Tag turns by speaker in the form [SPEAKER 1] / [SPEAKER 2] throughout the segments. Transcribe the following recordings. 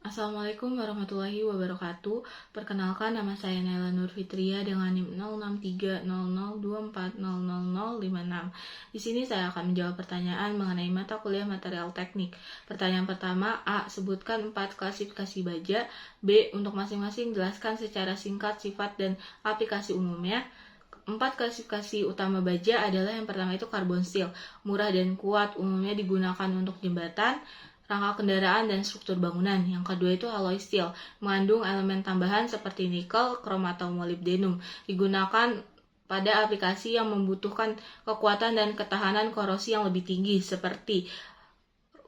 [SPEAKER 1] Assalamualaikum warahmatullahi wabarakatuh. Perkenalkan, nama saya Naila Nur Fitria dengan NIM 063002400056. Di sini saya akan menjawab pertanyaan mengenai mata kuliah material teknik. Pertanyaan pertama, A. Sebutkan 4 klasifikasi baja. B. Untuk masing-masing jelaskan secara singkat sifat dan aplikasi umumnya. 4 klasifikasi utama baja adalah yang pertama itu karbon steel, murah dan kuat, umumnya digunakan untuk jembatan, rangka kendaraan, dan struktur bangunan. Yang kedua itu alloy steel, mengandung elemen tambahan seperti nikel, krom atau molybdenum, digunakan pada aplikasi yang membutuhkan kekuatan dan ketahanan korosi yang lebih tinggi seperti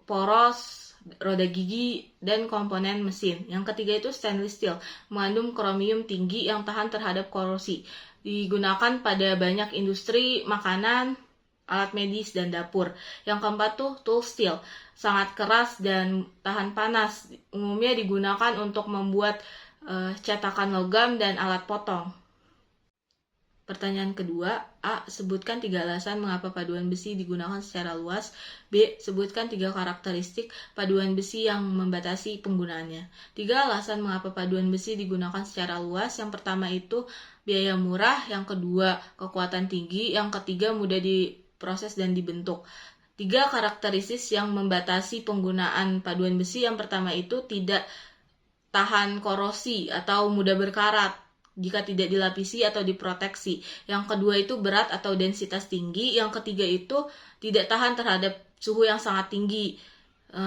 [SPEAKER 1] poros, roda gigi, dan komponen mesin. Yang ketiga itu stainless steel, mengandung kromium tinggi yang tahan terhadap korosi, digunakan pada banyak industri makanan, alat medis, dan dapur. Yang keempat tuh tool steel, sangat keras dan tahan panas, umumnya digunakan untuk membuat cetakan logam dan alat potong. Pertanyaan kedua, A. Sebutkan 3 alasan mengapa paduan besi digunakan secara luas. B. Sebutkan 3 karakteristik paduan besi yang membatasi penggunaannya. 3 alasan mengapa paduan besi digunakan secara luas. Yang pertama itu biaya murah, yang kedua kekuatan tinggi, yang ketiga mudah diproses dan dibentuk. 3 karakteristik yang membatasi penggunaan paduan besi. Yang pertama itu tidak tahan korosi atau mudah berkarat jika tidak dilapisi atau diproteksi. Yang kedua itu berat atau densitas tinggi. Yang ketiga itu tidak tahan terhadap suhu yang sangat tinggi,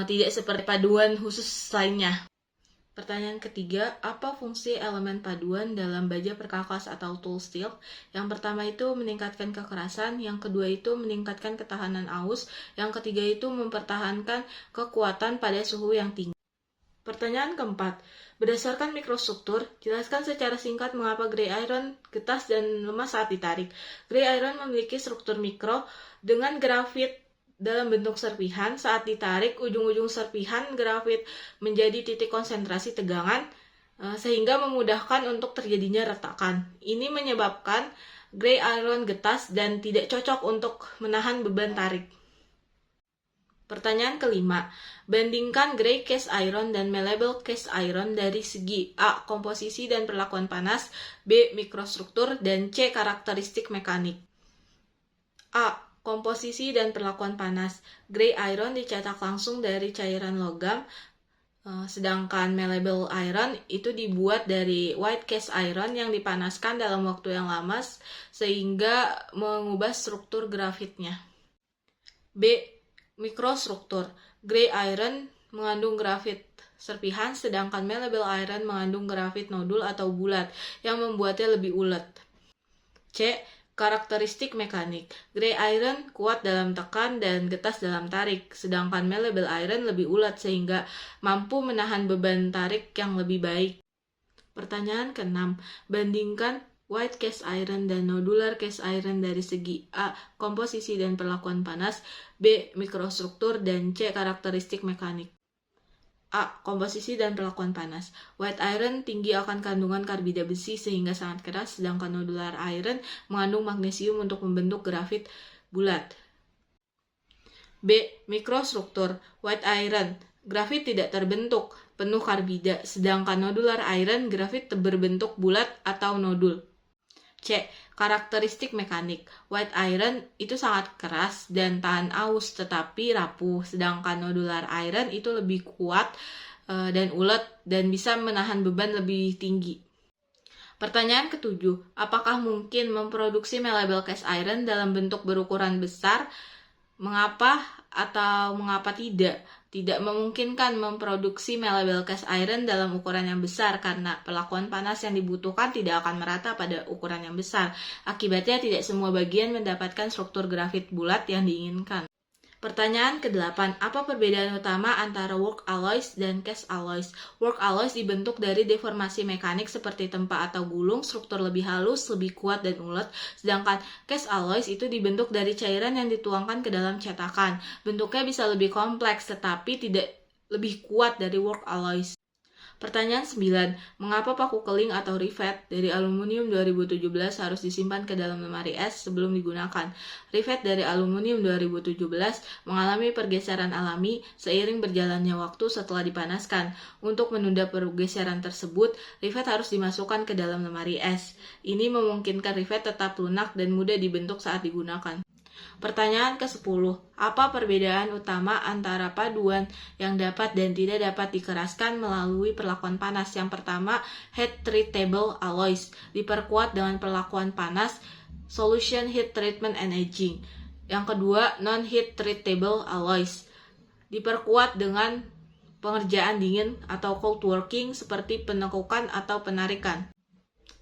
[SPEAKER 1] tidak seperti paduan khusus lainnya. Pertanyaan ketiga, apa fungsi elemen paduan dalam baja perkakas atau tool steel? Yang pertama itu meningkatkan kekerasan, yang kedua itu meningkatkan ketahanan aus, yang ketiga itu mempertahankan kekuatan pada suhu yang tinggi. Pertanyaan keempat, berdasarkan mikrostruktur, jelaskan secara singkat mengapa gray iron getas dan lemah saat ditarik. Gray iron memiliki struktur mikro dengan grafit dalam bentuk serpihan. Saat ditarik, ujung-ujung serpihan grafit menjadi titik konsentrasi tegangan sehingga memudahkan untuk terjadinya retakan. Ini menyebabkan gray iron getas dan tidak cocok untuk menahan beban tarik. Pertanyaan kelima, bandingkan gray cast iron dan malleable cast iron dari segi A. Komposisi dan perlakuan panas, B. Mikrostruktur, dan C. Karakteristik mekanik. A. Komposisi dan perlakuan panas. Gray iron dicetak langsung dari cairan logam, sedangkan malleable iron itu dibuat dari white cast iron yang dipanaskan dalam waktu yang lama sehingga mengubah struktur grafitnya. B. Mikrostruktur. Gray iron mengandung grafit serpihan, sedangkan malleable iron mengandung grafit nodul atau bulat yang membuatnya lebih ulet. C. Karakteristik mekanik. Gray iron kuat dalam tekan dan getas dalam tarik, sedangkan malleable iron lebih ulet sehingga mampu menahan beban tarik yang lebih baik. Pertanyaan keenam, bandingkan white cast iron dan nodular cast iron dari segi A. Komposisi dan perlakuan panas, B. Mikrostruktur, dan C. Karakteristik mekanik. A. Komposisi dan perlakuan panas. White iron tinggi akan kandungan karbida besi sehingga sangat keras, sedangkan nodular iron mengandung magnesium untuk membentuk grafit bulat. B. Mikrostruktur. White iron, grafit tidak terbentuk, penuh karbida, sedangkan nodular iron, grafit berbentuk bulat atau nodul. C. Karakteristik mekanik. White iron itu sangat keras dan tahan aus tetapi rapuh, sedangkan nodular iron itu lebih kuat dan ulet dan bisa menahan beban lebih tinggi. Pertanyaan ketujuh, apakah mungkin memproduksi malleable cast iron dalam bentuk berukuran besar? Mengapa atau mengapa tidak? Tidak memungkinkan memproduksi malleable cast iron dalam ukuran yang besar karena perlakuan panas yang dibutuhkan tidak akan merata pada ukuran yang besar. Akibatnya tidak semua bagian mendapatkan struktur grafit bulat yang diinginkan. Pertanyaan ke-8, apa perbedaan utama antara work alloys dan cast alloys? Work alloys dibentuk dari deformasi mekanik seperti tempa atau gulung, struktur lebih halus, lebih kuat dan ulet, sedangkan cast alloys itu dibentuk dari cairan yang dituangkan ke dalam cetakan. Bentuknya bisa lebih kompleks tetapi tidak lebih kuat dari work alloys. Pertanyaan 9. Mengapa paku keling atau rivet dari aluminium 2017 harus disimpan ke dalam lemari es sebelum digunakan? Rivet dari aluminium 2017 mengalami pergeseran alami seiring berjalannya waktu setelah dipanaskan. Untuk menunda pergeseran tersebut, rivet harus dimasukkan ke dalam lemari es. Ini memungkinkan rivet tetap lunak dan mudah dibentuk saat digunakan. Pertanyaan ke-10. Apa perbedaan utama antara paduan yang dapat dan tidak dapat dikeraskan melalui perlakuan panas? Yang pertama, heat treatable alloys, diperkuat dengan perlakuan panas, solution heat treatment and aging. Yang kedua, non-heat treatable alloys, diperkuat dengan pengerjaan dingin atau cold working seperti penekukan atau penarikan.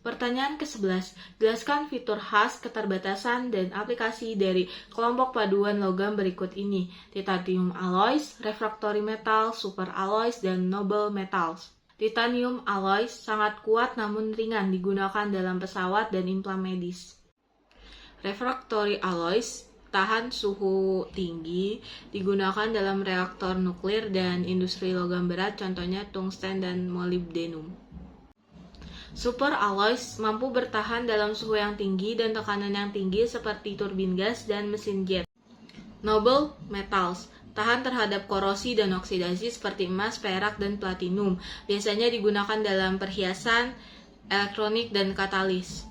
[SPEAKER 1] Pertanyaan ke-11. Jelaskan fitur khas, keterbatasan, dan aplikasi dari kelompok paduan logam berikut ini. Titanium alloys, refractory metal, super alloys, dan noble metals. Titanium alloys sangat kuat namun ringan, digunakan dalam pesawat dan implan medis. Refractory alloys tahan suhu tinggi, digunakan dalam reaktor nuklir dan industri logam berat, contohnya tungsten dan molybdenum. Super alloys mampu bertahan dalam suhu yang tinggi dan tekanan yang tinggi seperti turbin gas dan mesin jet. Noble metals tahan terhadap korosi dan oksidasi seperti emas, perak, dan platinum. Biasanya digunakan dalam perhiasan, elektronik, dan katalis.